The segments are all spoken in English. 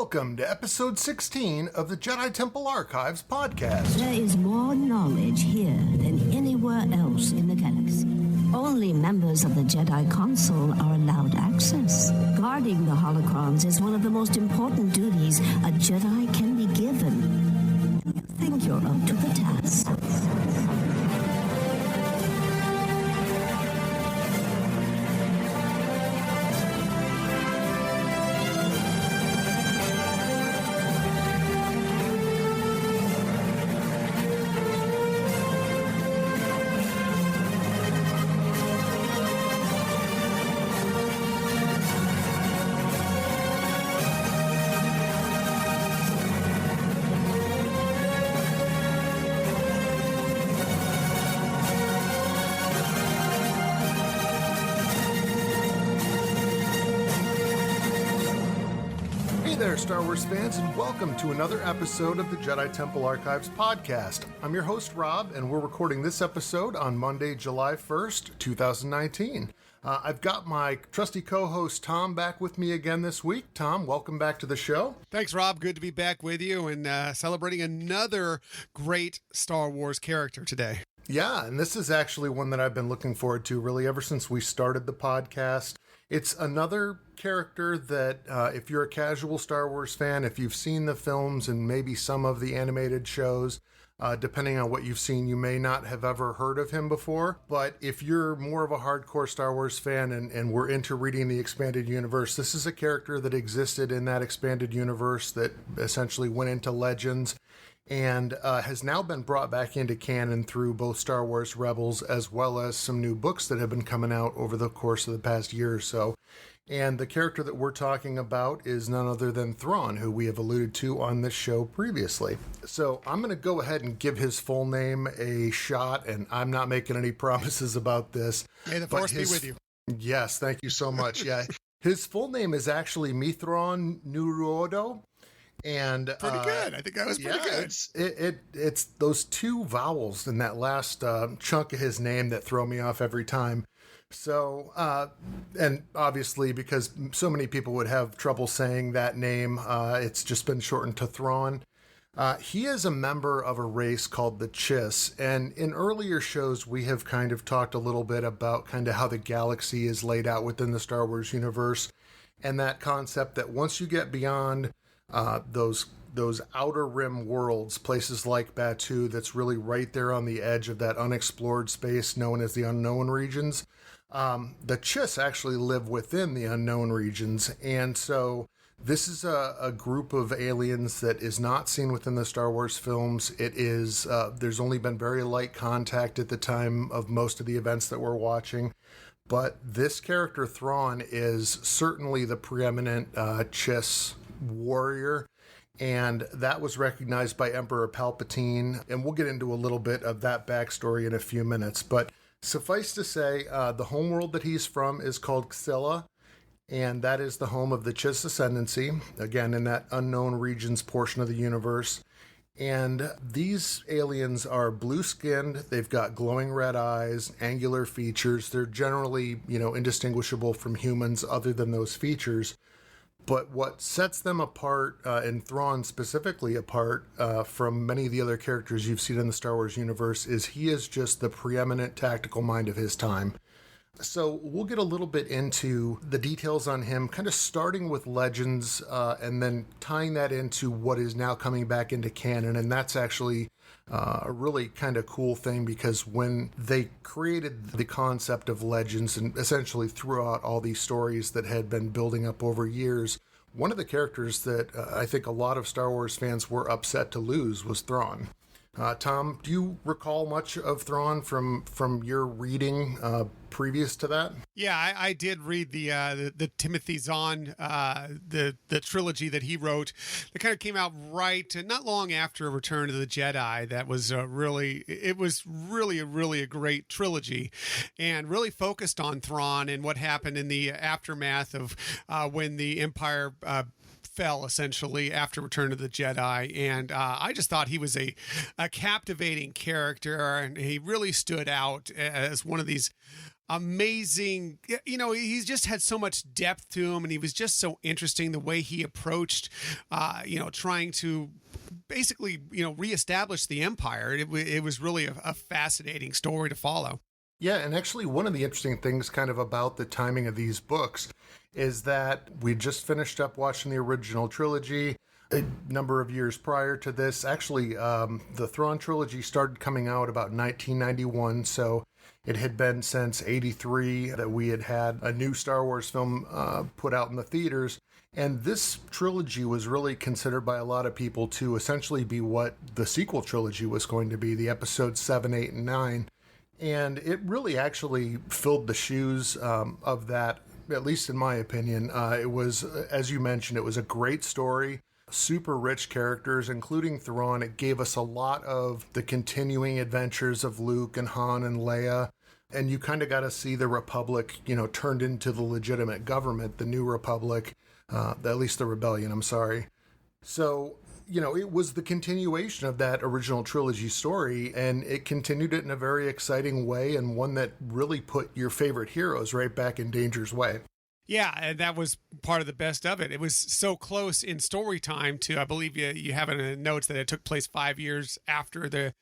Welcome to episode 16 of the Jedi Temple Archives podcast. There is more knowledge here than anywhere else in the galaxy. Only members of the Jedi Council are allowed access. Guarding the holocrons is one of the most important duties a Jedi can be given. Do you think you're up to the task? Star Wars fans, and welcome to another episode of the Jedi Temple Archives podcast. I'm your host, Rob, and we're recording this episode on Monday, July 1st, 2019. I've got my trusty co-host, Tom, back with me again this week. Tom, welcome back to the show. Thanks, Rob. Good to be back with you and celebrating another great Star Wars character today. Yeah, and this is actually one that I've been looking forward to really ever since we started the podcast. It's another character that if you're a casual Star Wars fan, if you've seen the films and maybe some of the animated shows, depending on what you've seen, you may not have ever heard of him before. But if you're more of a hardcore Star Wars fan and we're into reading the expanded universe, this is a character that existed in that expanded universe that essentially went into Legends and has now been brought back into canon through both Star Wars Rebels as well as some new books that have been coming out over the course of the past year or so. And the character that we're talking about is none other than Thrawn, who we have alluded to on this show previously. So I'm going to go ahead and give his full name a shot, and I'm not making any promises about this. May the Force be with you. Yes, thank you so much. Yeah, his full name is actually Mithron Nuruodo. And pretty good. I think that was pretty good. It's those two vowels in that last chunk of his name that throw me off every time. So, and obviously because so many people would have trouble saying that name, it's just been shortened to Thrawn. He is a member of a race called the Chiss, and in earlier shows we have kind of talked a little bit about kind of how the galaxy is laid out within the Star Wars universe, and that concept that once you get beyond those outer rim worlds, places like Batuu, that's really right there on the edge of that unexplored space known as the unknown regions. The Chiss actually live within the unknown regions, and so this is a group of aliens that is not seen within the Star Wars films. It is there's only been very light contact at the time of most of the events that we're watching. But this character, Thrawn, is certainly the preeminent Chiss warrior, and that was recognized by Emperor Palpatine, and we'll get into a little bit of that backstory in a few minutes. But suffice to say, the homeworld that he's from is called Xilla, and that is the home of the Chiss Ascendancy, again in that unknown regions portion of the universe. And these aliens are blue-skinned, they've got glowing red eyes, angular features. They're generally, indistinguishable from humans other than those features. But what sets them apart, and Thrawn specifically apart from many of the other characters you've seen in the Star Wars universe, is he is just the preeminent tactical mind of his time. So we'll get a little bit into the details on him, kind of starting with Legends and then tying that into what is now coming back into canon. And that's actually a really kind of cool thing, because when they created the concept of Legends and essentially threw out all these stories that had been building up over years, one of the characters that I think a lot of Star Wars fans were upset to lose was Thrawn. Tom, do you recall much of Thrawn from your reading previous to that? Yeah, I did read the Timothy Zahn, the trilogy that he wrote that kind of came out not long after Return of the Jedi. That was really a great trilogy, and really focused on Thrawn and what happened in the aftermath of when the Empire fell essentially after Return of the Jedi. And I just thought he was a captivating character, and he really stood out as one of these amazing. You know, he's just had so much depth to him, and he was just so interesting the way he approached, trying to basically, reestablish the Empire. It was really a fascinating story to follow. Yeah, and actually, one of the interesting things kind of about the timing of these books is that we just finished up watching the original trilogy a number of years prior to this. Actually, the Thrawn trilogy started coming out about 1991, so it had been since 83 that we had a new Star Wars film put out in the theaters. And this trilogy was really considered by a lot of people to essentially be what the sequel trilogy was going to be, the episodes 7, 8, and 9. And it really actually filled the shoes of that, at least in my opinion. It was, as you mentioned, it was a great story, super rich characters, including Thrawn. It gave us a lot of the continuing adventures of Luke and Han and Leia. And you kind of got to see the Republic, turned into the legitimate government, the New Republic, at least the Rebellion, I'm sorry. So, it was the continuation of that original trilogy story, and it continued it in a very exciting way, and one that really put your favorite heroes right back in danger's way. Yeah, and that was part of the best of it. It was so close in story time to, I believe you have in the notes that it took place 5 years after the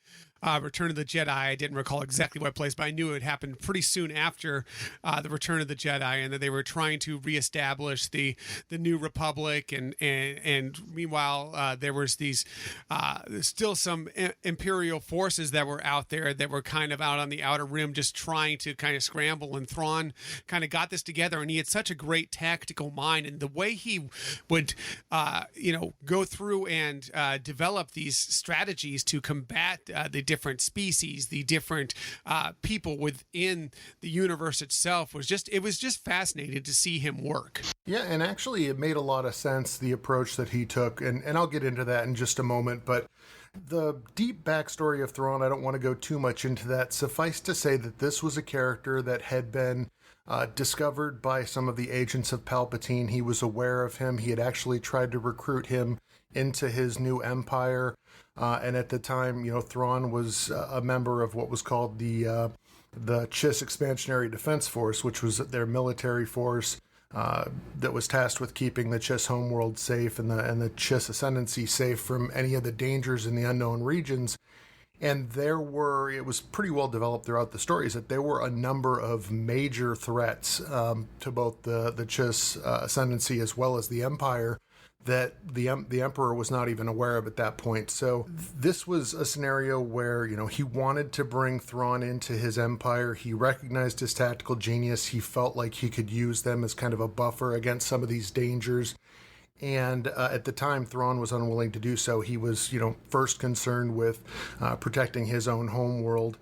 Return of the Jedi. I didn't recall exactly what place, but I knew it happened pretty soon after the Return of the Jedi, and that they were trying to reestablish the New Republic, and meanwhile there was these still some Imperial forces that were out there that were kind of out on the outer rim, just trying to kind of scramble. And Thrawn kind of got this together, and he had such a great tactical mind, and the way he would go through and develop these strategies to combat the different species, the different people within the universe itself was just fascinating to see him work. Yeah, and actually it made a lot of sense, the approach that he took, and I'll get into that in just a moment, but the deep backstory of Thrawn, I don't want to go too much into that. Suffice to say that this was a character that had been discovered by some of the agents of Palpatine. He was aware of him. He had actually tried to recruit him into his new empire. And at the time, Thrawn was a member of what was called the Chiss Expansionary Defense Force, which was their military force that was tasked with keeping the Chiss homeworld safe and the Chiss ascendancy safe from any of the dangers in the unknown regions. And it was pretty well developed throughout the stories that there were a number of major threats to both the Chiss ascendancy as well as the Empire that the Emperor was not even aware of at that point. So this was a scenario where, he wanted to bring Thrawn into his empire. He recognized his tactical genius. He felt like he could use them as kind of a buffer against some of these dangers. And at the time, Thrawn was unwilling to do so. He was, first concerned with protecting his own homeworld.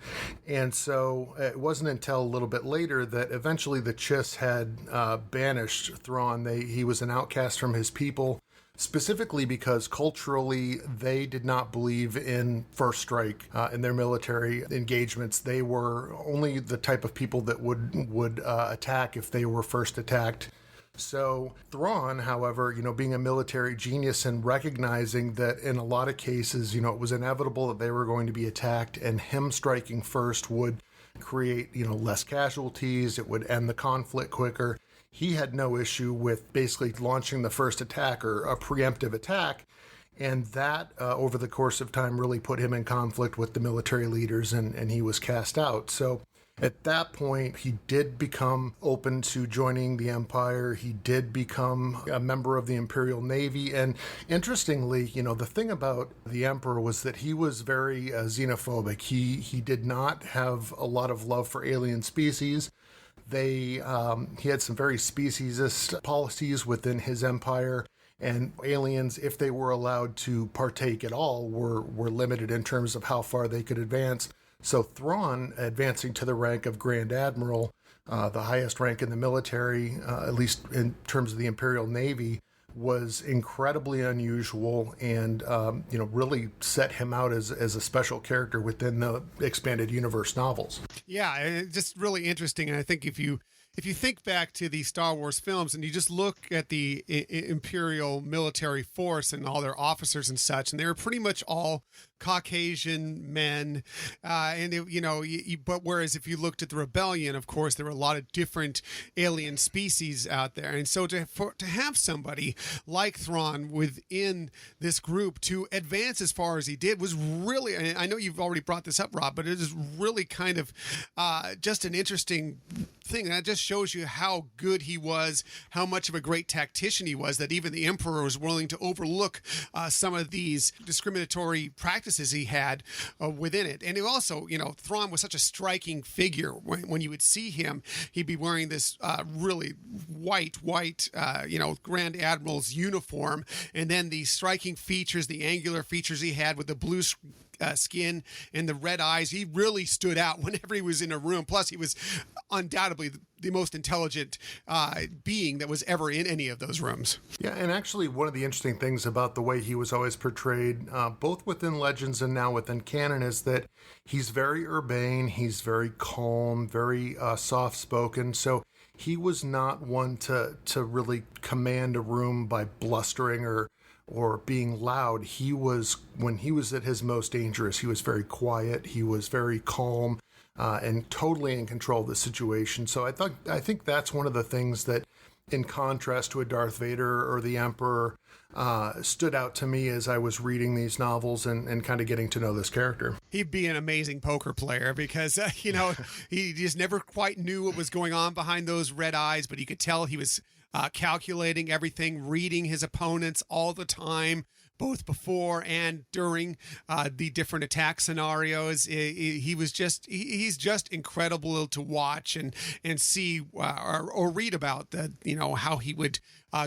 And so it wasn't until a little bit later that eventually the Chiss had banished Thrawn. He was an outcast from his people, specifically because culturally they did not believe in first strike in their military engagements. They were only the type of people that would attack if they were first attacked. So Thrawn, however, being a military genius and recognizing that in a lot of cases, it was inevitable that they were going to be attacked, and him striking first would create, less casualties. It would end the conflict quicker. He had no issue with basically launching the first attack or a preemptive attack. And that, over the course of time, really put him in conflict with the military leaders, and he was cast out. So at that point, he did become open to joining the Empire. He did become a member of the Imperial Navy. And interestingly, the thing about the Emperor was that he was very xenophobic. He did not have a lot of love for alien species. He had some very speciesist policies within his empire. And aliens, if they were allowed to partake at all, were limited in terms of how far they could advance. So Thrawn, advancing to the rank of Grand Admiral, the highest rank in the military, at least in terms of the Imperial Navy, was incredibly unusual and, really set him out as a special character within the expanded universe novels. Yeah, it's just really interesting. And I think if you think back to the Star Wars films and you just look at the Imperial military force and all their officers and such, and they were pretty much all Caucasian men, and but whereas if you looked at the rebellion, of course, there were a lot of different alien species out there, and so to have somebody like Thrawn within this group to advance as far as he did was really, and I know you've already brought this up, Rob, but it is really kind of just an interesting thing. And that just shows you how good he was, how much of a great tactician he was, that even the Emperor was willing to overlook some of these discriminatory practices he had within it. And it also, Thrawn was such a striking figure. When you would see him, he'd be wearing this really white, Grand Admiral's uniform, and then the striking features, the angular features he had with the blue skin and the red eyes. He really stood out whenever he was in a room. Plus, he was undoubtedly the most intelligent being that was ever in any of those rooms. Yeah, and actually one of the interesting things about the way he was always portrayed, both within Legends and now within canon, is that he's very urbane, he's very calm, very soft-spoken, so he was not one to really command a room by blustering or being loud. He was, when he was at his most dangerous, he was very quiet, he was very calm, and totally in control of the situation. So I think that's one of the things that, in contrast to a Darth Vader or the Emperor, stood out to me as I was reading these novels and kind of getting to know this character. He'd be an amazing poker player because, he just never quite knew what was going on behind those red eyes, but you could tell he was calculating everything, reading his opponents all the time, both before and during the different attack scenarios. He's just incredible to watch and see or read about how he would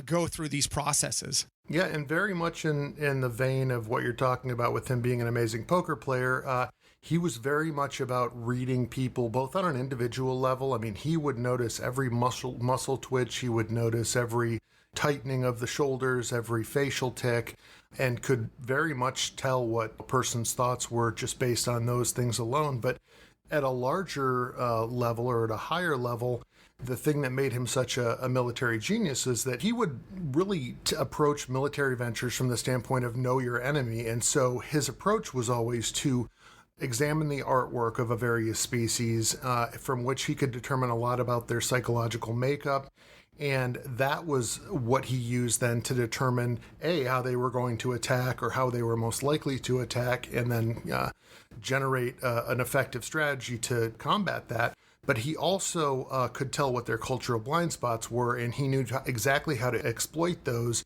go through these processes. Yeah, and very much in the vein of what you're talking about with him being an amazing poker player, he was very much about reading people both on an individual level. I mean, he would notice every muscle twitch, he would notice every tightening of the shoulders, every facial tic, and could very much tell what a person's thoughts were just based on those things alone. But at a larger level, or at a higher level, the thing that made him such a military genius is that he would really approach military ventures from the standpoint of know your enemy. And so his approach was always to examine the artwork of a various species, from which he could determine a lot about their psychological makeup. And that was what he used then to determine, A, how they were going to attack or how they were most likely to attack, and then generate an effective strategy to combat that. But he also could tell what their cultural blind spots were, and he knew exactly how to exploit those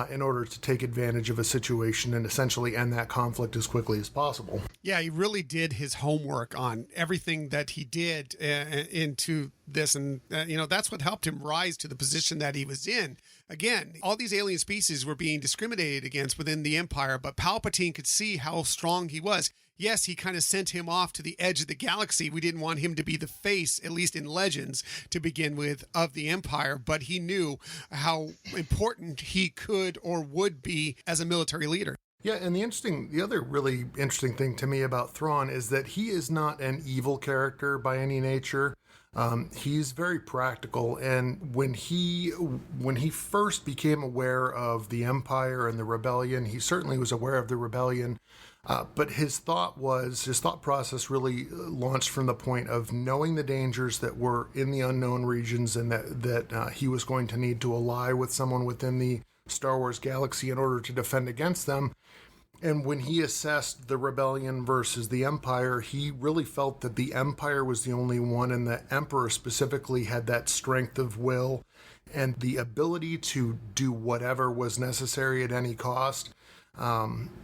in order to take advantage of a situation and essentially end that conflict as quickly as possible. Yeah, he really did his homework on everything that he did into this. And, that's what helped him rise to the position that he was in. Again, all these alien species were being discriminated against within the Empire, but Palpatine could see how strong he was. Yes, he kind of sent him off to the edge of the galaxy. We didn't want him to be the face, at least in Legends, to begin with, of the Empire, but he knew how important he could or would be as a military leader. Yeah, and the other really interesting thing to me about Thrawn is that he is not an evil character by any nature. He's very practical, and when he first became aware of the Empire and the Rebellion, he certainly was aware of the Rebellion, but his thought process really launched from the point of knowing the dangers that were in the unknown regions, and that he was going to need to ally with someone within the Star Wars galaxy in order to defend against them. And when he assessed the Rebellion versus the Empire, he really felt that the Empire was the only one, and the Emperor specifically had that strength of will and the ability to do whatever was necessary at any cost,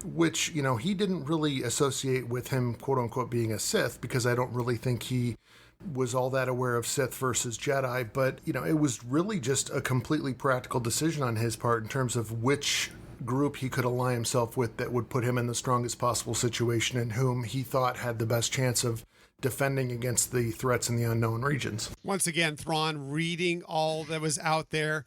which, he didn't really associate with him, quote unquote, being a Sith, because I don't really think he was all that aware of Sith versus Jedi. But, it was really just a completely practical decision on his part in terms of which group he could ally himself with that would put him in the strongest possible situation and whom he thought had the best chance of defending against the threats in the unknown regions. Once again, Thrawn reading all that was out there,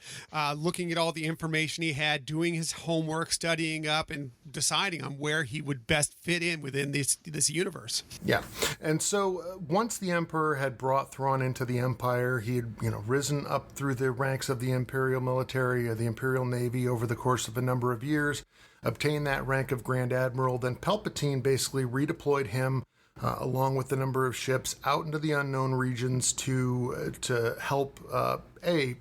looking at all the information he had, doing his homework, studying up, and deciding on where he would best fit in within this universe. Yeah. And so once the Emperor had brought Thrawn into the Empire, he had, risen up through the ranks of the Imperial military or the Imperial Navy over the course of a number of years. obtain that rank of Grand Admiral, then Palpatine basically redeployed him along with a number of ships out into the unknown regions to help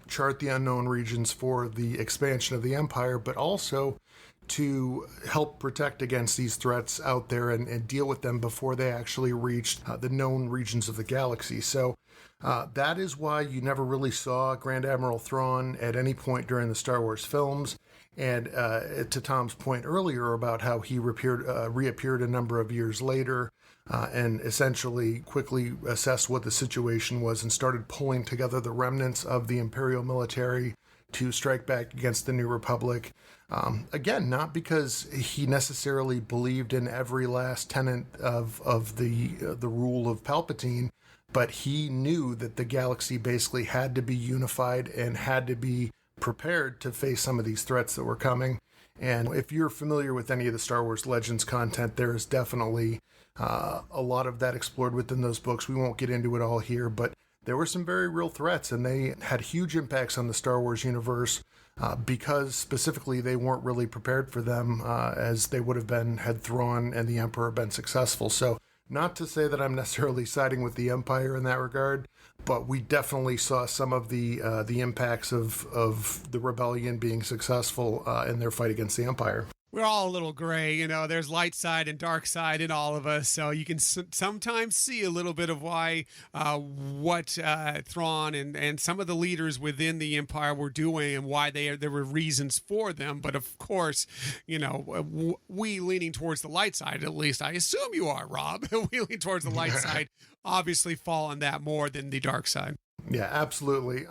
chart the unknown regions for the expansion of the Empire, but also to help protect against these threats out there and deal with them before they actually reached the known regions of the galaxy. So that is why you never really saw Grand Admiral Thrawn at any point during the Star Wars films. And to Tom's point earlier about how he reappeared a number of years later and essentially quickly assessed what the situation was and started pulling together the remnants of the Imperial military to strike back against the New Republic. Again, not because he necessarily believed in every last tenet of the rule of Palpatine, but he knew that the galaxy basically had to be unified and had to be prepared to face some of these threats that were coming. And if you're familiar with any of the Star Wars Legends content, there is definitely a lot of that explored within those books. We won't get into it all here, but there were some very real threats, and they had huge impacts on the Star Wars universe because specifically they weren't really prepared for them as they would have been had Thrawn and the Emperor been successful. So not to say that I'm necessarily siding with the Empire in that regard, but we definitely saw some of the impacts of the rebellion being successful in their fight against the Empire. We're all a little gray, you know, there's light side and dark side in all of us. So you can sometimes see a little bit of why what Thrawn and some of the leaders within the Empire were doing and why there were reasons for them. But of course, you know, we leaning towards the light side, at least I assume you are, Rob, we lean towards the light side, obviously fall on that more than the dark side. Yeah, absolutely.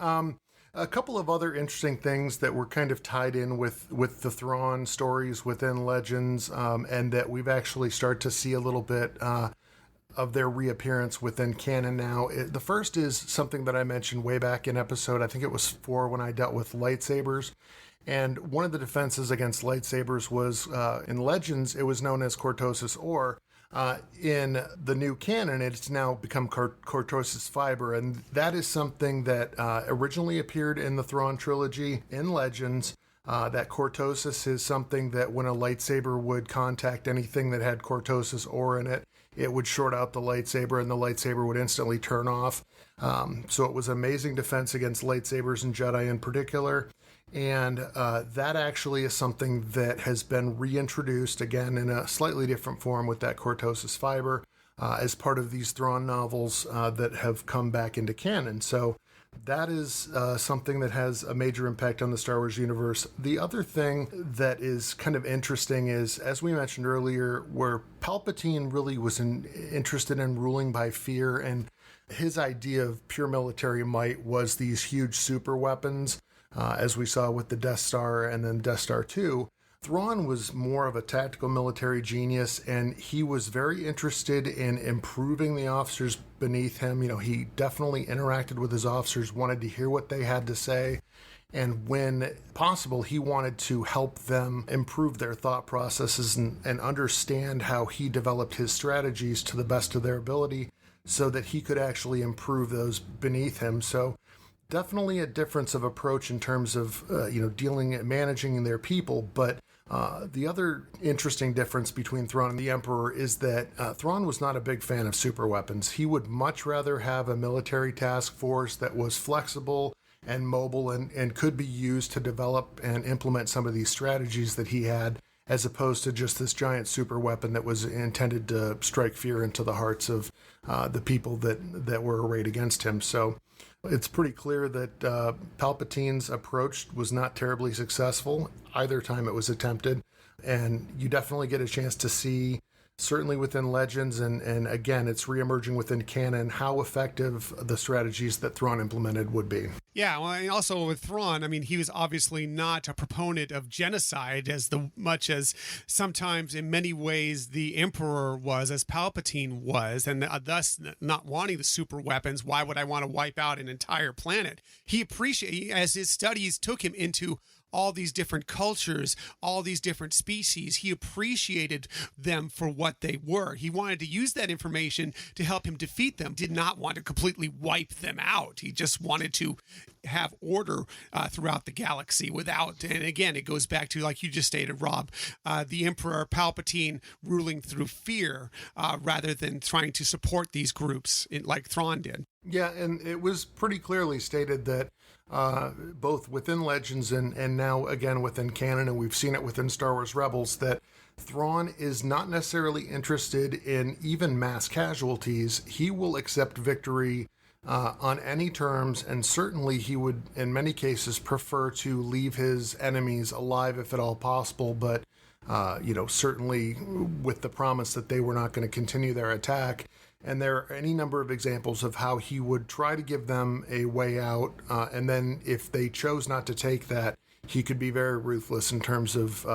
A couple of other interesting things that were kind of tied in with the Thrawn stories within Legends, and that we've actually started to see a little bit of their reappearance within canon now. The first is something that I mentioned way back in episode, I think it was 4, when I dealt with lightsabers. And one of the defenses against lightsabers was, in Legends, it was known as cortosis ore. In the new canon, it's now become cortosis fiber, and that is something that originally appeared in the Thrawn trilogy in Legends. That cortosis is something that when a lightsaber would contact anything that had cortosis ore in it, it would short out the lightsaber and the lightsaber would instantly turn off. So it was amazing defense against lightsabers and Jedi in particular. And that actually is something that has been reintroduced again in a slightly different form with that cortosis fiber as part of these Thrawn novels that have come back into canon. So that is something that has a major impact on the Star Wars universe. The other thing that is kind of interesting is, as we mentioned earlier, where Palpatine really was interested in ruling by fear, and his idea of pure military might was these huge super weapons. As we saw with the Death Star and then Death Star 2, Thrawn was more of a tactical military genius, and he was very interested in improving the officers beneath him. You know, he definitely interacted with his officers, wanted to hear what they had to say, and when possible, he wanted to help them improve their thought processes and understand how he developed his strategies to the best of their ability so that he could actually improve those beneath him. So definitely a difference of approach in terms of managing their people. But the other interesting difference between Thrawn and the Emperor is that Thrawn was not a big fan of super weapons. He would much rather have a military task force that was flexible and mobile and could be used to develop and implement some of these strategies that he had, as opposed to just this giant super weapon that was intended to strike fear into the hearts of the people that were arrayed against him. So it's pretty clear that Palpatine's approach was not terribly successful either time it was attempted. And you definitely get a chance to see, certainly within Legends, and again, it's reemerging within canon, how effective the strategies that Thrawn implemented would be. Yeah, well, and also with Thrawn, I mean, he was obviously not a proponent of genocide much as sometimes in many ways the Emperor was, as Palpatine was, and thus not wanting the super weapons. Why would I want to wipe out an entire planet? He appreciated, as his studies took him into all these different cultures, all these different species. He appreciated them for what they were. He wanted to use that information to help him defeat them, did not want to completely wipe them out. He just wanted to have order throughout the galaxy without, and again, it goes back to, like you just stated, Rob, the Emperor Palpatine ruling through fear rather than trying to support these groups like Thrawn did. Yeah, and it was pretty clearly stated that both within Legends and now again within canon, and we've seen it within Star Wars Rebels, that Thrawn is not necessarily interested in even mass casualties. He will accept victory on any terms, and certainly he would, in many cases, prefer to leave his enemies alive if at all possible, but certainly with the promise that they were not going to continue their attack. And there are any number of examples of how he would try to give them a way out, and then if they chose not to take that, he could be very ruthless in terms of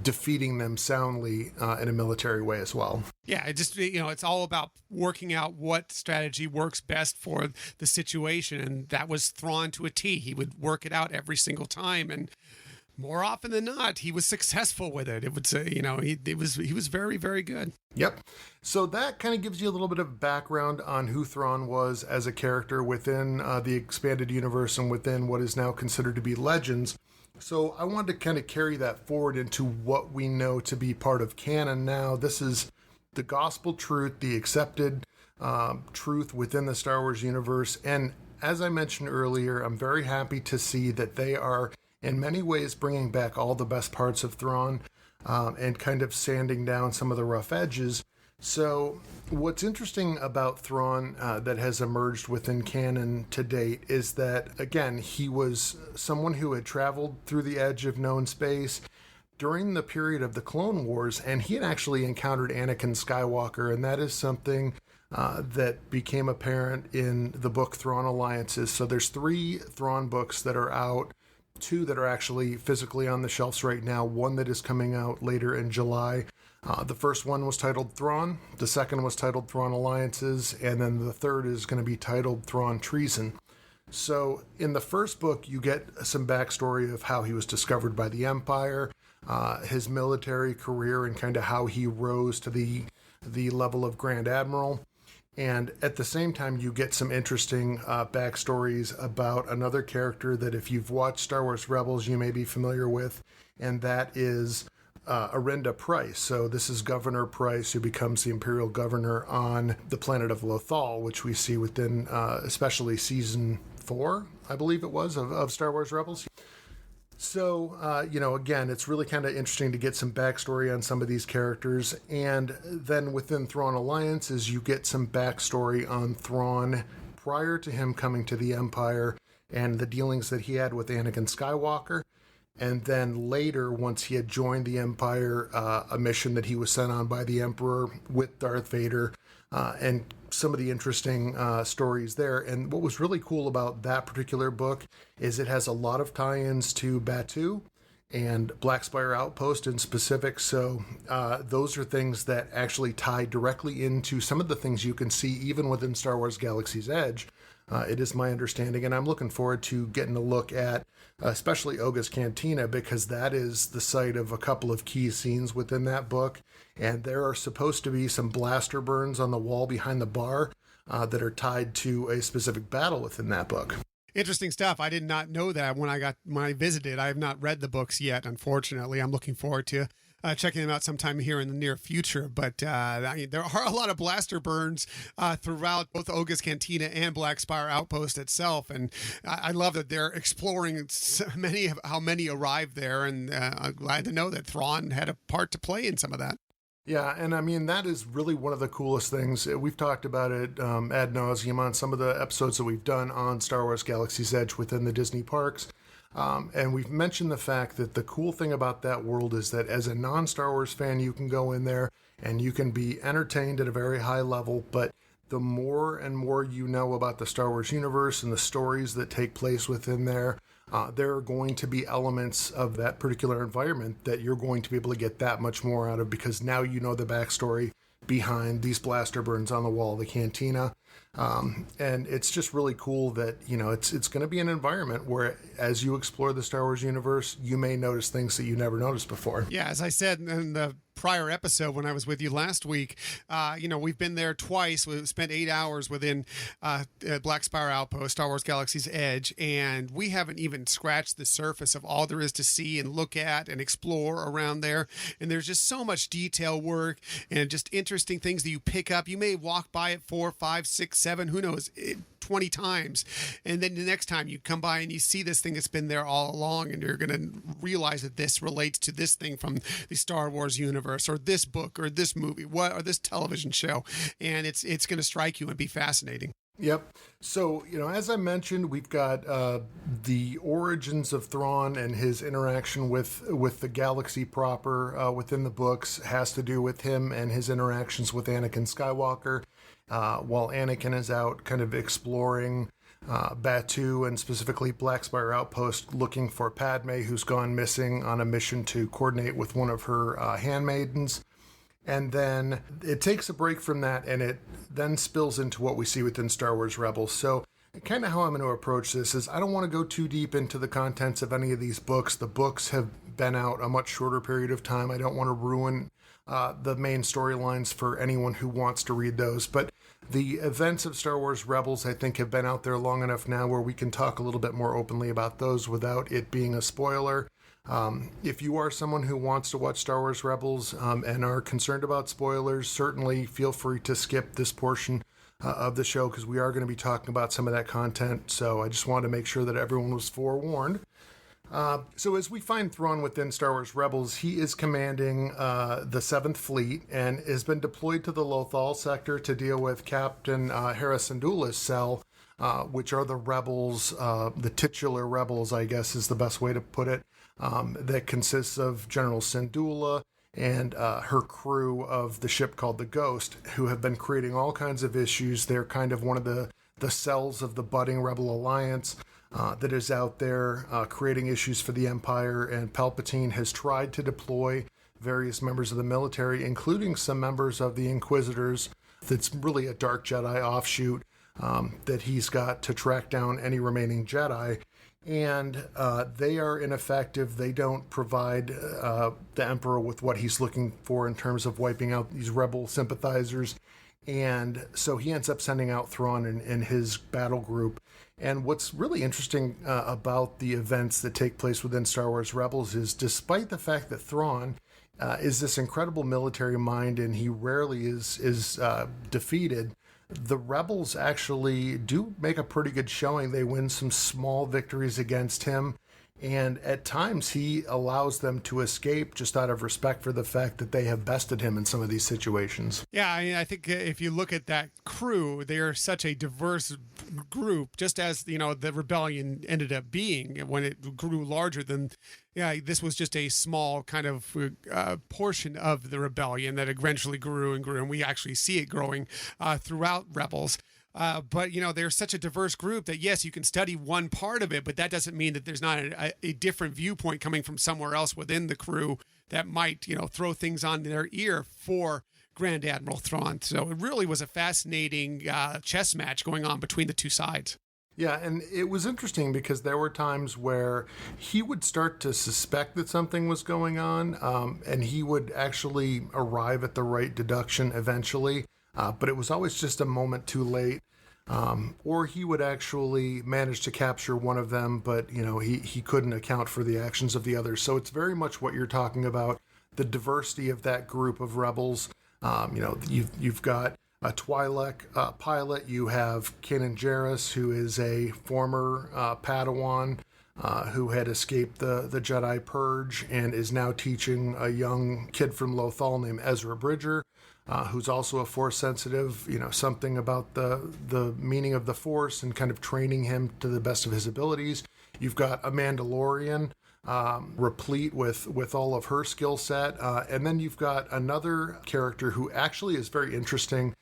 defeating them soundly in a military way as well. Yeah, it's all about working out what strategy works best for the situation, and that was Thrawn to a T. He would work it out every single time, and more often than not, he was successful with it. It would say, he was very, very good. Yep. So that kind of gives you a little bit of background on who Thrawn was as a character within the expanded universe and within what is now considered to be Legends. So I wanted to kind of carry that forward into what we know to be part of canon now. This is the gospel truth, the accepted truth within the Star Wars universe. And as I mentioned earlier, I'm very happy to see that they are in many ways bringing back all the best parts of Thrawn and kind of sanding down some of the rough edges. So what's interesting about Thrawn that has emerged within canon to date is that, again, he was someone who had traveled through the edge of known space during the period of the Clone Wars, and he had actually encountered Anakin Skywalker, and that is something that became apparent in the book Thrawn Alliances. So there's 3 Thrawn books that are out, 2 that are actually physically on the shelves right now, 1 that is coming out later in July. The first one was titled Thrawn, the second was titled Thrawn Alliances, and then the third is going to be titled Thrawn Treason. So in the first book, you get some backstory of how he was discovered by the Empire, his military career, and kind of how he rose to the level of Grand Admiral. And at the same time, you get some interesting backstories about another character that if you've watched Star Wars Rebels, you may be familiar with, and that is Arenda Price. So this is Governor Price, who becomes the Imperial Governor on the planet of Lothal, which we see within especially Season 4, I believe it was, of Star Wars Rebels. So, again, it's really kind of interesting to get some backstory on some of these characters. And then within Thrawn Alliances, you get some backstory on Thrawn prior to him coming to the Empire and the dealings that he had with Anakin Skywalker. And then later, once he had joined the Empire, a mission that he was sent on by the Emperor with Darth Vader, and some of the interesting stories there. And what was really cool about that particular book is it has a lot of tie-ins to Batuu and Black Spire Outpost in specific. So those are things that actually tie directly into some of the things you can see even within Star Wars Galaxy's Edge. It is my understanding, and I'm looking forward to getting a look at especially Oga's Cantina, because that is the site of a couple of key scenes within that book. And there are supposed to be some blaster burns on the wall behind the bar that are tied to a specific battle within that book. Interesting stuff. I did not know that when I visited. I have not read the books yet, unfortunately. I'm looking forward to checking them out sometime here in the near future. But there are a lot of blaster burns throughout both Oga's Cantina and Black Spire Outpost itself. And I love that they're exploring how many arrived there. And I'm glad to know that Thrawn had a part to play in some of that. Yeah, and I mean, that is really one of the coolest things. We've talked about it ad nauseum on some of the episodes that we've done on Star Wars Galaxy's Edge within the Disney parks. And we've mentioned the fact that the cool thing about that world is that as a non-Star Wars fan, you can go in there and you can be entertained at a very high level, but the more and more you know about the Star Wars universe and the stories that take place within there, there are going to be elements of that particular environment that you're going to be able to get that much more out of, because now you know the backstory, behind these blaster burns on the wall of the cantina. And it's just really cool that, it's going to be an environment where as you explore the Star Wars universe, you may notice things that you never noticed before. Yeah, as I said in the prior episode when I was with you last week, we've been there twice. We spent 8 hours within Black Spire Outpost, Star Wars Galaxy's Edge, and we haven't even scratched the surface of all there is to see and look at and explore around there. And there's just so much detail work and just interesting things that you pick up. You may walk by it 4, 5, 6, 7, who knows, 20 times. And then the next time you come by and you see this thing that's been there all along, and you're going to realize that this relates to this thing from the Star Wars universe, or this book, or this movie, or this television show. And it's going to strike you and be fascinating. Yep. So, as I mentioned, we've got the origins of Thrawn and his interaction with the galaxy proper within the books has to do with him and his interactions with Anakin Skywalker. While Anakin is out kind of exploring Batuu and specifically Black Spire Outpost looking for Padme, who's gone missing on a mission to coordinate with one of her handmaidens. And then it takes a break from that, and it then spills into what we see within Star Wars Rebels. So kind of how I'm going to approach this is I don't want to go too deep into the contents of any of these books. The books have been out a much shorter period of time. I don't want to ruin the main storylines for anyone who wants to read those. But the events of Star Wars Rebels, I think, have been out there long enough now where we can talk a little bit more openly about those without it being a spoiler. If you are someone who wants to watch Star Wars Rebels and are concerned about spoilers, certainly feel free to skip this portion of the show because we are going to be talking about some of that content. So I just wanted to make sure that everyone was forewarned. So as we find Thrawn within Star Wars Rebels, he is commanding the 7th Fleet and has been deployed to the Lothal sector to deal with Captain Hera Syndulla's cell, which are the rebels, the titular rebels, I guess is the best way to put it, that consists of General Syndulla and her crew of the ship called the Ghost, who have been creating all kinds of issues. They're kind of one of the cells of the budding Rebel Alliance that is out there creating issues for the Empire, and Palpatine has tried to deploy various members of the military, including some members of the Inquisitors. That's really a Dark Jedi offshoot that he's got to track down any remaining Jedi. And they are ineffective. They don't provide the Emperor with what he's looking for in terms of wiping out these rebel sympathizers. And so he ends up sending out Thrawn and his battle group. And what's really interesting about the events that take place within Star Wars Rebels is, despite the fact that Thrawn is this incredible military mind and he rarely is defeated, the rebels actually do make a pretty good showing. They win some small victories against him, and at times he allows them to escape just out of respect for the fact that they have bested him in some of these situations. Yeah, I think if you look at that crew, they are such a diverse group, just as, the rebellion ended up being when it grew larger than, this was just a small kind of portion of the rebellion that eventually grew and grew, and we actually see it growing throughout Rebels. But, they're such a diverse group that, yes, you can study one part of it, but that doesn't mean that there's not a different viewpoint coming from somewhere else within the crew that might, throw things on their ear for Grand Admiral Thrawn. So it really was a fascinating chess match going on between the two sides. Yeah, and it was interesting because there were times where he would start to suspect that something was going on, and he would actually arrive at the right deduction eventually, but it was always just a moment too late. Or he would actually manage to capture one of them, but he couldn't account for the actions of the others. So it's very much what you're talking about, the diversity of that group of rebels. You've got a Twi'lek pilot. You have Kanan Jarrus, who is a former Padawan who had escaped the Jedi Purge and is now teaching a young kid from Lothal named Ezra Bridger, who's also a Force sensitive, something about the meaning of the Force and kind of training him to the best of his abilities. You've got a Mandalorian replete with all of her skill set. And then you've got another character who actually is very interesting.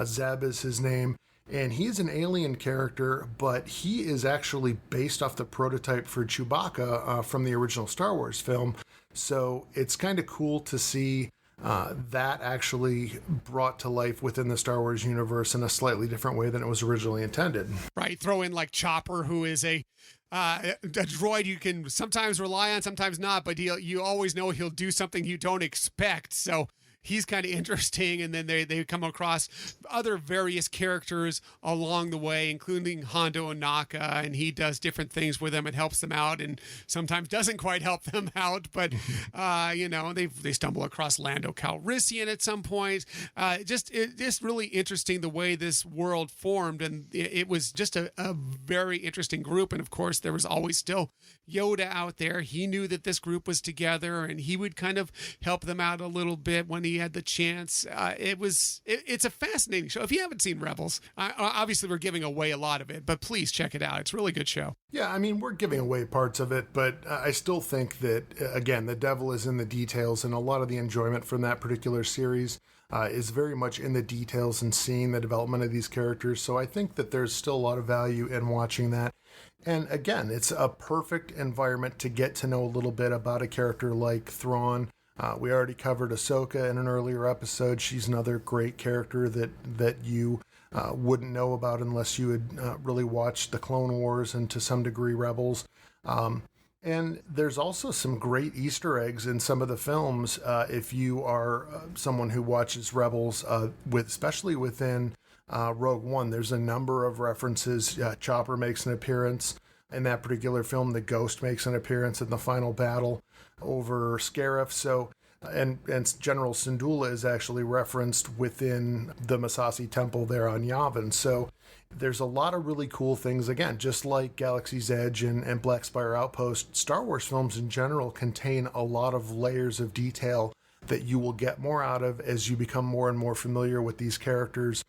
Zeb is his name. And he's an alien character, but he is actually based off the prototype for Chewbacca from the original Star Wars film. So it's kind of cool to see that actually brought to life within the Star Wars universe in a slightly different way than it was originally intended. Right. Throw in like Chopper, who is a droid you can sometimes rely on, sometimes not, but you always know he'll do something you don't expect. So he's kind of interesting. And then they come across other various characters along the way, including Hondo Ohnaka, and he does different things with them and helps them out, and sometimes doesn't quite help them out. But they stumble across Lando Calrissian at some point. Just really interesting the way this world formed, and it was just a very interesting group. And of course, there was always still Yoda out there. He knew that this group was together, and he would kind of help them out a little bit when he had the chance. It's a fascinating show. If you haven't seen Rebels, obviously we're giving away a lot of it, but please check it out. It's a really good show. Yeah, I mean, we're giving away parts of it, but I still think that, again, the devil is in the details, and a lot of the enjoyment from that particular series is very much in the details and seeing the development of these characters. So I think that there's still a lot of value in watching that. And again, it's a perfect environment to get to know a little bit about a character like Thrawn. We already covered Ahsoka in an earlier episode. She's another great character that you wouldn't know about unless you had really watched the Clone Wars and to some degree Rebels. And there's also some great Easter eggs in some of the films if you are someone who watches Rebels, especially within Rogue One. There's a number of references. Chopper makes an appearance in that particular film. The Ghost makes an appearance in the final battle over Scarif. So, and General Syndulla is actually referenced within the Massassi Temple there on Yavin. So there's a lot of really cool things. Again, just like Galaxy's Edge and Black Spire Outpost, Star Wars films in general contain a lot of layers of detail that you will get more out of as you become more and more familiar with these characters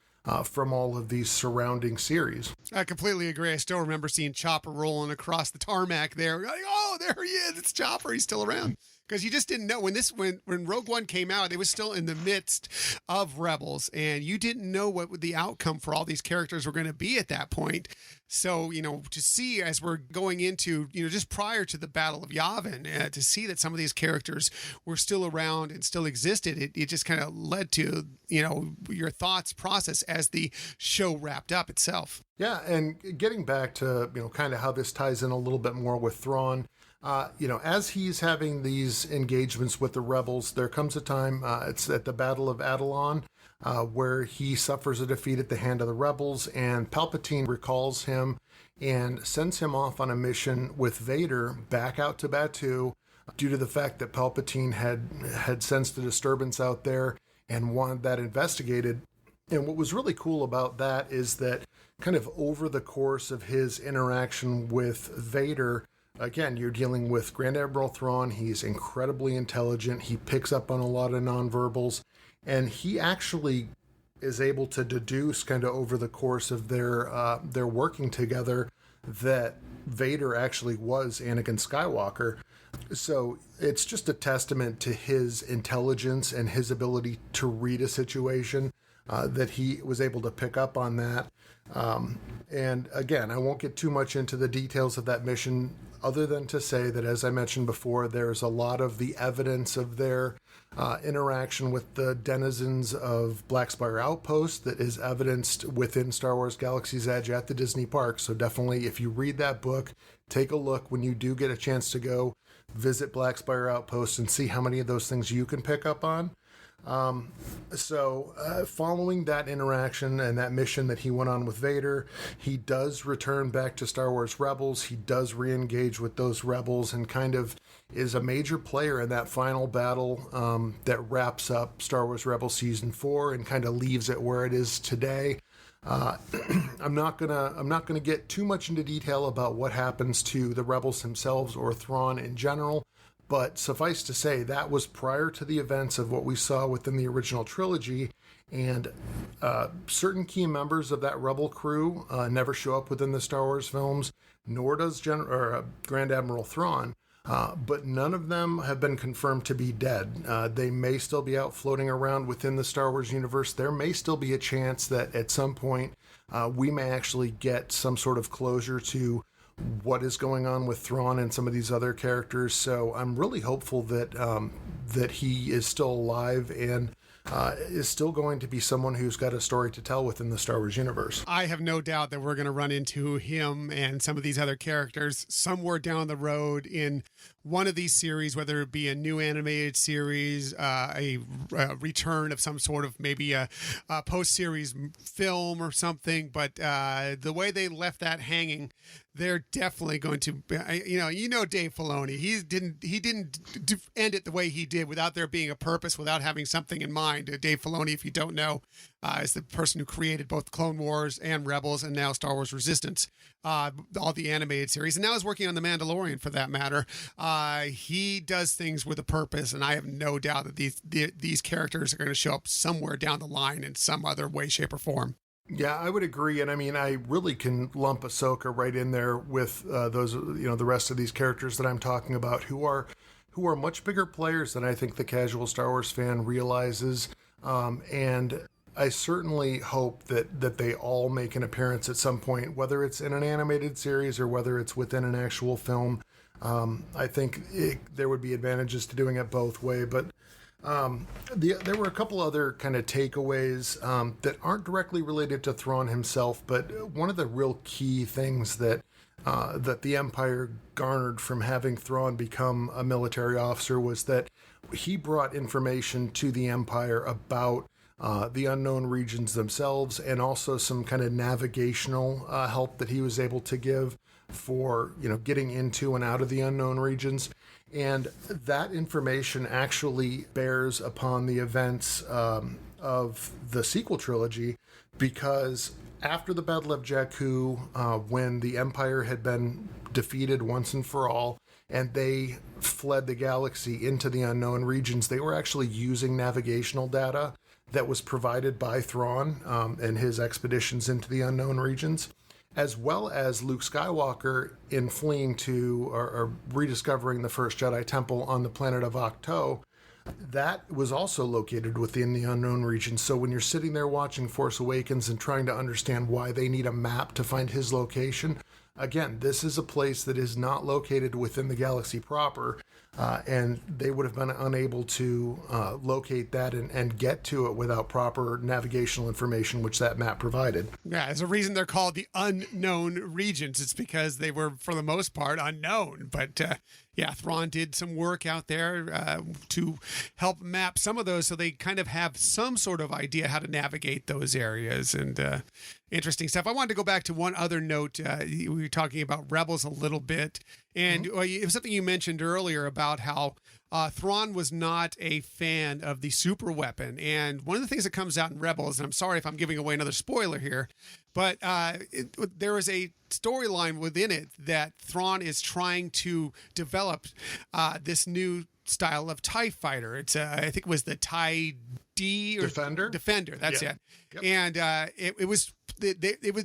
from all of these surrounding series. I completely agree. I still remember seeing Chopper rolling across the tarmac there. Like, oh, there he is. It's Chopper. He's still around. Because you just didn't know when Rogue One came out, it was still in the midst of Rebels, and you didn't know what the outcome for all these characters were going to be at that point. So, to see as we're going into, just prior to the Battle of Yavin, to see that some of these characters were still around and still existed, it just kind of led to, your thoughts process as the show wrapped up itself. Yeah, and getting back to, kind of how this ties in a little bit more with Thrawn, as he's having these engagements with the rebels, there comes a time, it's at the Battle of Atollon, where he suffers a defeat at the hand of the rebels, and Palpatine recalls him and sends him off on a mission with Vader back out to Batuu, due to the fact that Palpatine had sensed a disturbance out there and wanted that investigated. And what was really cool about that is that kind of over the course of his interaction with Vader, again, you're dealing with Grand Admiral Thrawn. He's incredibly intelligent. He picks up on a lot of nonverbals, and he actually is able to deduce kind of over the course of their working together that Vader actually was Anakin Skywalker. So it's just a testament to his intelligence and his ability to read a situation that he was able to pick up on that. And again, I won't get too much into the details of that mission other than to say that, as I mentioned before, there's a lot of the evidence of their interaction with the denizens of Black Spire Outpost that is evidenced within Star Wars Galaxy's Edge at the Disney park. So definitely, if you read that book, take a look when you do get a chance to go visit Black Spire Outpost and see how many of those things you can pick up on. Following that interaction and that mission that he went on with Vader, he does return back to Star Wars Rebels. He does re-engage with those rebels and kind of is a major player in that final battle that wraps up Star Wars Rebels Season 4 and kind of leaves it where it is today. I'm not gonna get too much into detail about what happens to the rebels themselves or Thrawn in general. But suffice to say, that was prior to the events of what we saw within the original trilogy, and certain key members of that rebel crew never show up within the Star Wars films, nor does Grand Admiral Thrawn, but none of them have been confirmed to be dead. They may still be out floating around within the Star Wars universe. There may still be a chance that at some point we may actually get some sort of closure to what is going on with Thrawn and some of these other characters. So I'm really hopeful that that he is still alive and is still going to be someone who's got a story to tell within the Star Wars universe. I have no doubt that we're going to run into him and some of these other characters somewhere down the road in one of these series, whether it be a new animated series, a return of some sort of maybe a post-series film or something. But the way they left that hanging, they're definitely going to, Dave Filoni. He didn't end it the way he did without there being a purpose, without having something in mind. Dave Filoni, if you don't know, is the person who created both Clone Wars and Rebels, and now Star Wars Resistance, all the animated series, and now is working on The Mandalorian for that matter. He does things with a purpose, and I have no doubt that these characters are going to show up somewhere down the line in some other way, shape, or form. Yeah, I would agree. And I mean, I really can lump Ahsoka right in there with those, the rest of these characters that I'm talking about who are much bigger players than I think the casual Star Wars fan realizes. And I certainly hope that they all make an appearance at some point, whether it's in an animated series or whether it's within an actual film. I think there would be advantages to doing it both way, but there were a couple other kind of takeaways that aren't directly related to Thrawn himself, but one of the real key things that the Empire garnered from having Thrawn become a military officer was that he brought information to the Empire about the unknown regions themselves, and also some kind of navigational help that he was able to give for getting into and out of the unknown regions. And that information actually bears upon the events of the sequel trilogy, because after the Battle of Jakku, when the Empire had been defeated once and for all, and they fled the galaxy into the unknown regions, they were actually using navigational data that was provided by Thrawn and his expeditions into the unknown regions, as well as Luke Skywalker in fleeing to or rediscovering the first Jedi Temple on the planet of Ahch-To. That was also located within the unknown region. So when you're sitting there watching Force Awakens and trying to understand why they need a map to find his location, again, this is a place that is not located within the galaxy proper, and they would have been unable to locate that and get to it without proper navigational information, which that map provided. Yeah, there's a reason they're called the unknown regions. It's because they were, for the most part, unknown. But yeah, Thrawn did some work out there to help map some of those, so they kind of have some sort of idea how to navigate those areas. And interesting stuff. I wanted to go back to one other note. We were talking about Rebels a little bit, and it was something you mentioned earlier about how Thrawn was not a fan of the super weapon. And one of the things that comes out in Rebels, and I'm sorry if I'm giving away another spoiler here, but there is a storyline within it that Thrawn is trying to develop this new style of TIE fighter. It's I think it was the TIE D or Defender. That's Yeah. it. Yep. And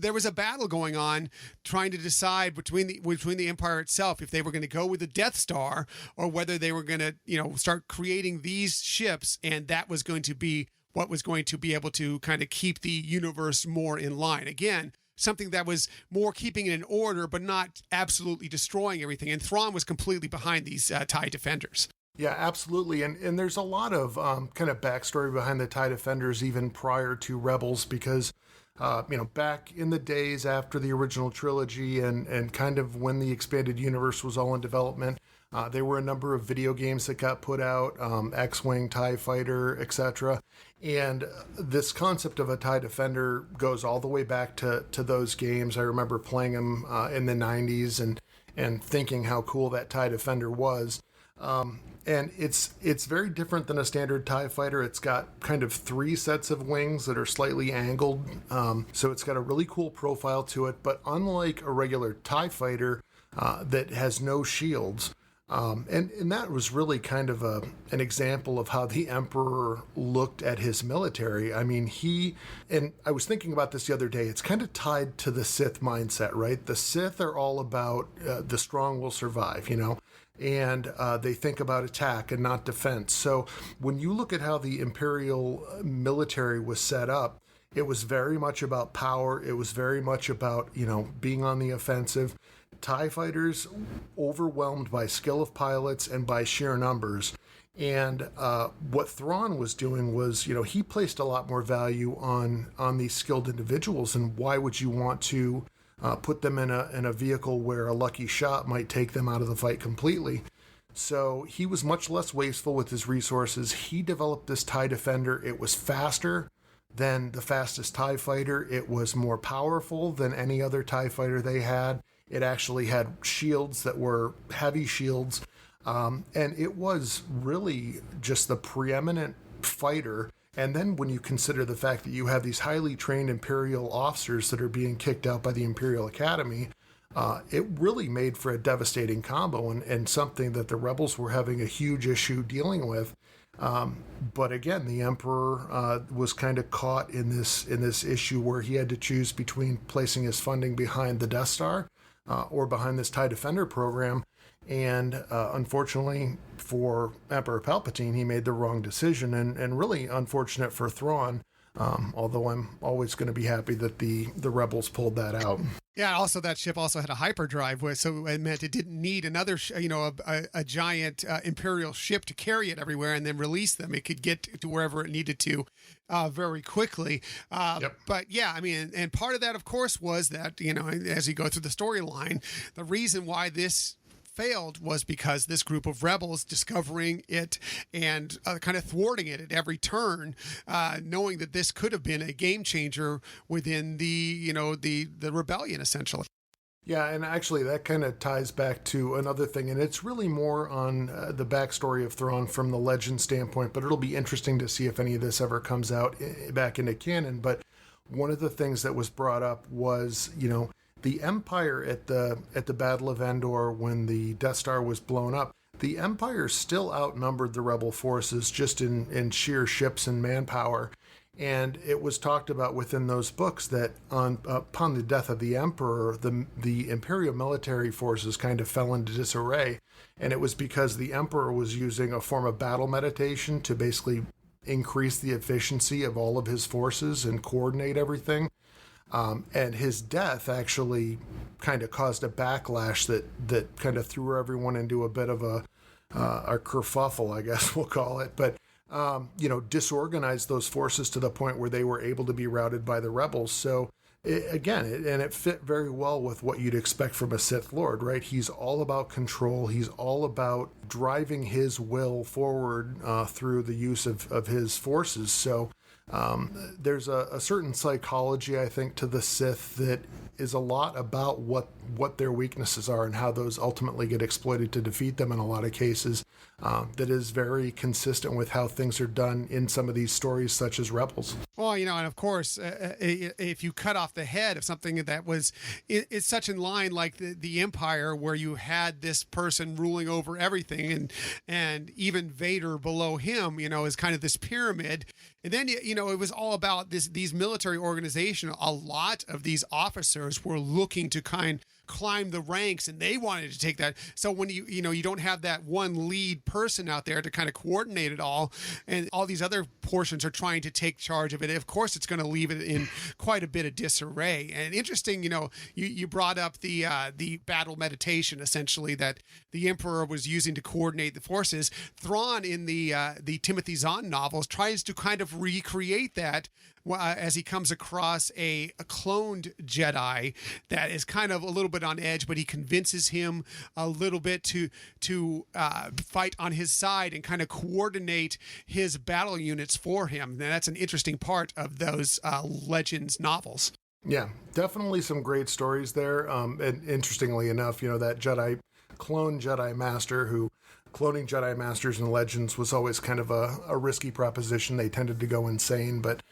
there was a battle going on, trying to decide between the Empire itself if they were going to go with the Death Star or whether they were going to start creating these ships, and that was going to be what was going to be able to kind of keep the universe more in line. Again, something that was more keeping it in order, but not absolutely destroying everything. And Thrawn was completely behind these TIE Defenders. Yeah, absolutely. And there's a lot of kind of backstory behind the TIE Defenders even prior to Rebels, because, back in the days after the original trilogy and kind of when the expanded universe was all in development, there were a number of video games that got put out, X-Wing, TIE Fighter, etc. And this concept of a TIE Defender goes all the way back to those games. I remember playing them in the 90s and thinking how cool that TIE Defender was. And it's very different than a standard TIE fighter. It's got kind of 3 sets of wings that are slightly angled. So it's got a really cool profile to it. But unlike a regular TIE fighter that has no shields, and that was really kind of an example of how the Emperor looked at his military. I mean, and I was thinking about this the other day, it's kind of tied to the Sith mindset, right? The Sith are all about the strong will survive, and they think about attack and not defense. So when you look at how the Imperial military was set up, it was very much about power. It was very much about, being on the offensive. TIE fighters overwhelmed by skill of pilots and by sheer numbers. And what Thrawn was doing was, he placed a lot more value on these skilled individuals. And why would you want to put them in a vehicle where a lucky shot might take them out of the fight completely? So he was much less wasteful with his resources. He developed this TIE Defender. It was faster than the fastest TIE fighter. It was more powerful than any other TIE fighter they had. It actually had shields that were heavy shields. And it was really just the preeminent fighter. And then when you consider the fact that you have these highly trained Imperial officers that are being kicked out by the Imperial Academy, it really made for a devastating combo and something that the rebels were having a huge issue dealing with. But again, the Emperor was kind of caught in this issue where he had to choose between placing his funding behind the Death Star or behind this TIE Defender program. And unfortunately for Emperor Palpatine, he made the wrong decision, and really unfortunate for Thrawn. Although I'm always going to be happy that the rebels pulled that out. Yeah. Also, that ship also had a hyperdrive, so it meant it didn't need another, a giant Imperial ship to carry it everywhere and then release them. It could get to wherever it needed to very quickly. Yep. But yeah, I mean, and part of that, of course, was that as you go through the storyline, the reason why this failed was because this group of rebels discovering it and kind of thwarting it at every turn, knowing that this could have been a game changer within the rebellion, essentially. Yeah, and actually that kind of ties back to another thing, and it's really more on the backstory of Thrawn from the legend standpoint, but it'll be interesting to see if any of this ever comes out back into canon. But one of the things that was brought up was, the Empire at the Battle of Endor, when the Death Star was blown up, the Empire still outnumbered the Rebel forces just in sheer ships and manpower. And it was talked about within those books that upon the death of the Emperor, the Imperial military forces kind of fell into disarray. And it was because the Emperor was using a form of battle meditation to basically increase the efficiency of all of his forces and coordinate everything. And his death actually kind of caused a backlash that kind of threw everyone into a bit of a kerfuffle, I guess we'll call it. But, disorganized those forces to the point where they were able to be routed by the rebels. So, it fit very well with what you'd expect from a Sith Lord, right? He's all about control. He's all about driving his will forward through the use of his forces. So, there's a certain psychology, I think, to the Sith that is a lot about what their weaknesses are and how those ultimately get exploited to defeat them in a lot of cases. That is very consistent with how things are done in some of these stories, such as Rebels. Well, and of course, if you cut off the head of something that was it's such in line like the Empire, where you had this person ruling over everything, and even Vader below him, is kind of this pyramid. And then, it was all about these military organization. A lot of these officers were looking to climb the ranks, and they wanted to take that. So when you don't have that one lead person out there to kind of coordinate it all, and all these other portions are trying to take charge of it, of course it's going to leave it in quite a bit of disarray. And interesting, you brought up the battle meditation, essentially, that the Emperor was using to coordinate the forces. Thrawn in the Timothy Zahn novels tries to kind of recreate that as he comes across a cloned Jedi that is kind of a little bit on edge, but he convinces him a little bit to fight on his side and kind of coordinate his battle units for him. And that's an interesting part of those Legends novels. Yeah, definitely some great stories there. And interestingly enough, that clone Jedi Master who cloning Jedi Masters in Legends was always kind of a risky proposition. They tended to go insane, but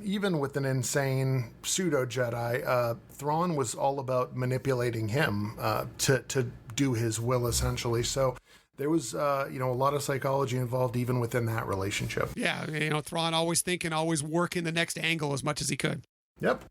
even with an insane pseudo Jedi, Thrawn was all about manipulating him to do his will, essentially. So there was, a lot of psychology involved even within that relationship. Yeah, Thrawn always thinking, always working the next angle as much as he could. Yep.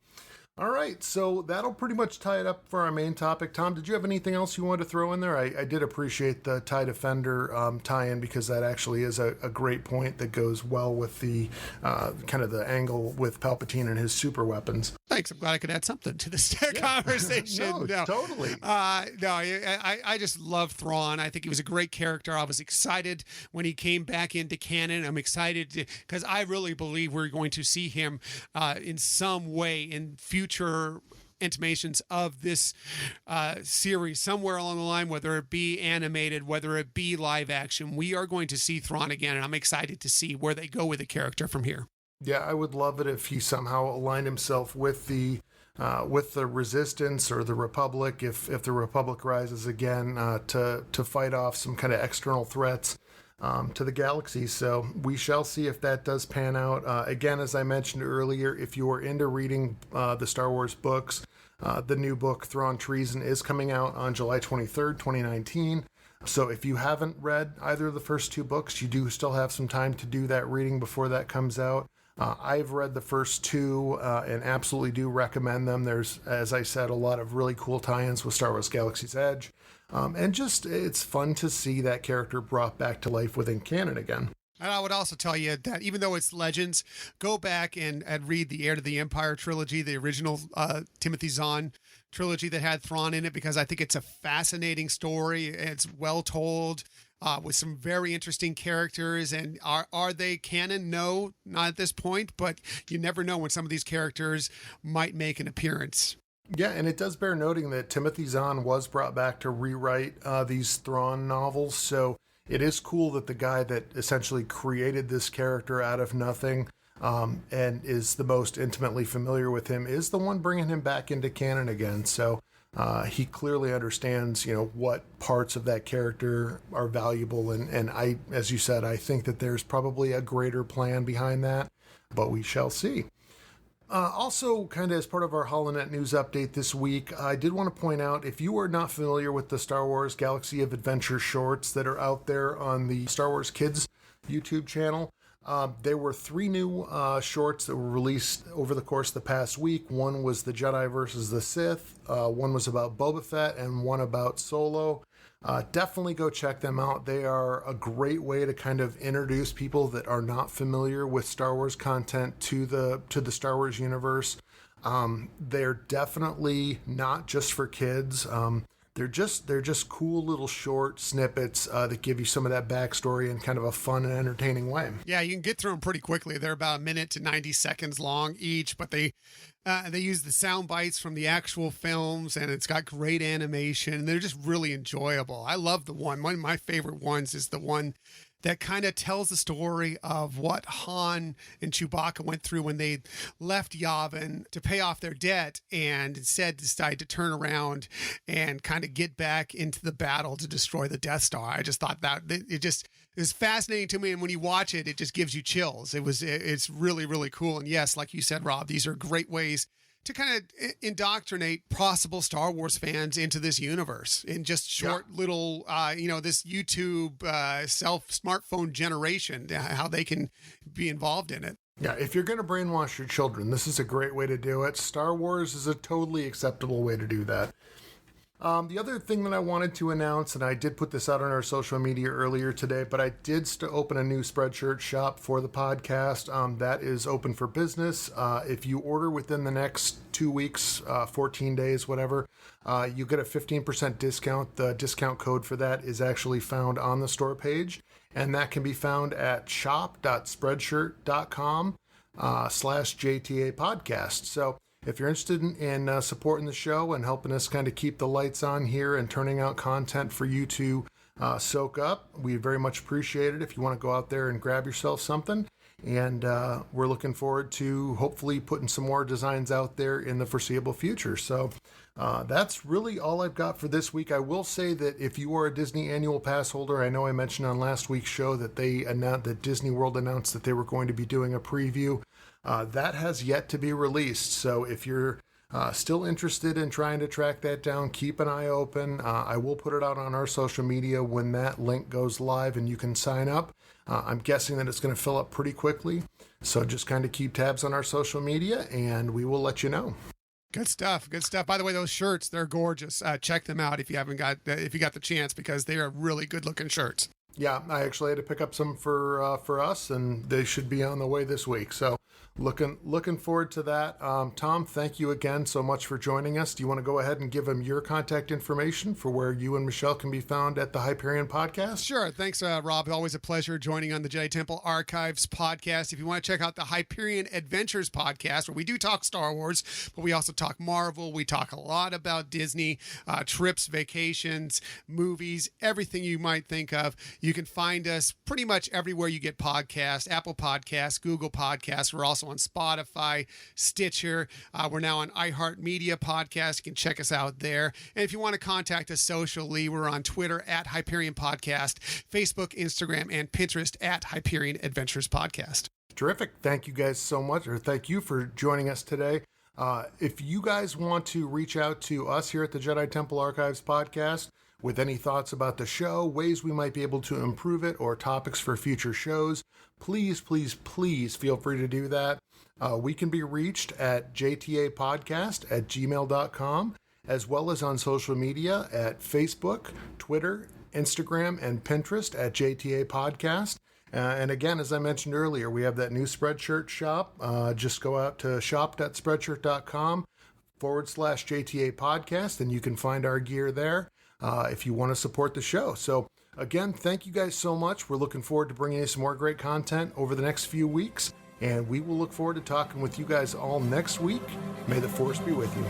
All right, so that'll pretty much tie it up for our main topic. Tom, did you have anything else you wanted to throw in there? I did appreciate the TIE Defender tie-in because that actually is a great point that goes well with the kind of the angle with Palpatine and his super weapons. Thanks. I'm glad I could add something to this conversation. No, totally. I just love Thrawn. I think he was a great character. I was excited when he came back into canon. I'm excited because I really believe we're going to see him in some way in future intimations of this series somewhere along the line, whether it be animated, whether it be live action. We are going to see Thrawn again, and I'm excited to see where they go with the character from here. Yeah, I would love it if he somehow aligned himself with the Resistance or the Republic, if the Republic rises again to fight off some kind of external threats to the galaxy. So we shall see if that does pan out. Again, as I mentioned earlier, if you are into reading the Star Wars books, the new book, Thrawn Treason, is coming out on July 23rd, 2019. So if you haven't read either of the first two books, you do still have some time to do that reading before that comes out. I've read the first two and absolutely do recommend them. There's, as I said, a lot of really cool tie-ins with Star Wars Galaxy's Edge. And just, it's fun to see that character brought back to life within canon again. And I would also tell you that even though it's Legends, go back and read the Heir to the Empire trilogy, the original Timothy Zahn trilogy that had Thrawn in it, because I think it's a fascinating story. It's well told. With some very interesting characters. And are they canon? No, not at this point, but you never know when some of these characters might make an appearance. Yeah, and it does bear noting that Timothy Zahn was brought back to rewrite these Thrawn novels, so it is cool that the guy that essentially created this character out of nothing and is the most intimately familiar with him is the one bringing him back into canon again. So he clearly understands, what parts of that character are valuable. And I, as you said, I think that there's probably a greater plan behind that, but we shall see. Also, kind of as part of our HoloNet news update this week, I did want to point out, if you are not familiar with the Star Wars Galaxy of Adventure shorts that are out there on the Star Wars Kids YouTube channel, there were 3 new shorts that were released over the course of the past week. One was the Jedi versus the Sith, one was about Boba Fett, and one about Solo. Definitely go check them out. They are a great way to kind of introduce people that are not familiar with Star Wars content to the Star Wars universe. They're definitely not just for kids. They're just cool little short snippets that give you some of that backstory in kind of a fun and entertaining way. Yeah, you can get through them pretty quickly. They're about a minute to 90 seconds long each, but they use the sound bites from the actual films, and it's got great animation. They're just really enjoyable. I love the one. One of my favorite ones is the one that kind of tells the story of what Han and Chewbacca went through when they left Yavin to pay off their debt and instead decided to turn around and kind of get back into the battle to destroy the Death Star. I just thought that it was fascinating to me. And when you watch it, it just gives you chills. It's really, really cool. And yes, like you said, Rob, these are great ways to kind of indoctrinate possible Star Wars fans into this universe in just short little, this YouTube smartphone generation, how they can be involved in it. Yeah, if you're going to brainwash your children, this is a great way to do it. Star Wars is a totally acceptable way to do that. The other thing that I wanted to announce, and I did put this out on our social media earlier today, but I did open a new Spreadshirt shop for the podcast. That is open for business. If you order within the next 2 weeks, 14 days, whatever, you get a 15% discount. The discount code for that is actually found on the store page, and that can be found at shop.spreadshirt.com/JTA podcast. So if you're interested in supporting the show and helping us kind of keep the lights on here and turning out content for you to soak up, we very much appreciate it if you want to go out there and grab yourself something. And we're looking forward to hopefully putting some more designs out there in the foreseeable future. So that's really all I've got for this week. I will say that if you are a Disney annual pass holder, I know I mentioned on last week's show that that Disney World announced that they were going to be doing a preview. That has yet to be released. So if you're still interested in trying to track that down, keep an eye open. I will put it out on our social media when that link goes live and you can sign up. I'm guessing that it's going to fill up pretty quickly. So just kind of keep tabs on our social media and we will let you know. Good stuff. Good stuff. By the way, those shirts, they're gorgeous. Check them out if you got the chance, because they are really good looking shirts. Yeah, I actually had to pick up some for us, and they should be on the way this week. So looking forward to that. Tom, thank you again so much for joining us. Do you want to go ahead and give them your contact information for where you and Michelle can be found at the Hyperion Podcast? Sure. Thanks, Rob. Always a pleasure joining on the Jedi Temple Archives podcast. If you want to check out the Hyperion Adventures podcast, where we do talk Star Wars, but we also talk Marvel. We talk a lot about Disney, trips, vacations, movies, everything you might think of. You can find us pretty much everywhere you get podcasts, Apple Podcasts, Google Podcasts. We're also on Spotify, Stitcher. We're now on iHeartMedia Podcast. You can check us out there. And if you want to contact us socially, we're on Twitter at Hyperion Podcast, Facebook, Instagram, and Pinterest at Hyperion Adventures Podcast. Terrific. Thank you guys so much, or thank you for joining us today. If you guys want to reach out to us here at the Jedi Temple Archives Podcast with any thoughts about the show, ways we might be able to improve it, or topics for future shows, please feel free to do that. We can be reached at jtapodcast@gmail.com, as well as on social media at Facebook, Twitter, Instagram, and Pinterest at JTA Podcast. And again, as I mentioned earlier, we have that new Spreadshirt shop. Just go out to shop.spreadshirt.com/JTA Podcast, and you can find our gear there if you want to support the show. So again, thank you guys so much. We're looking forward to bringing you some more great content over the next few weeks, and we will look forward to talking with you guys all next week. May the Force be with you.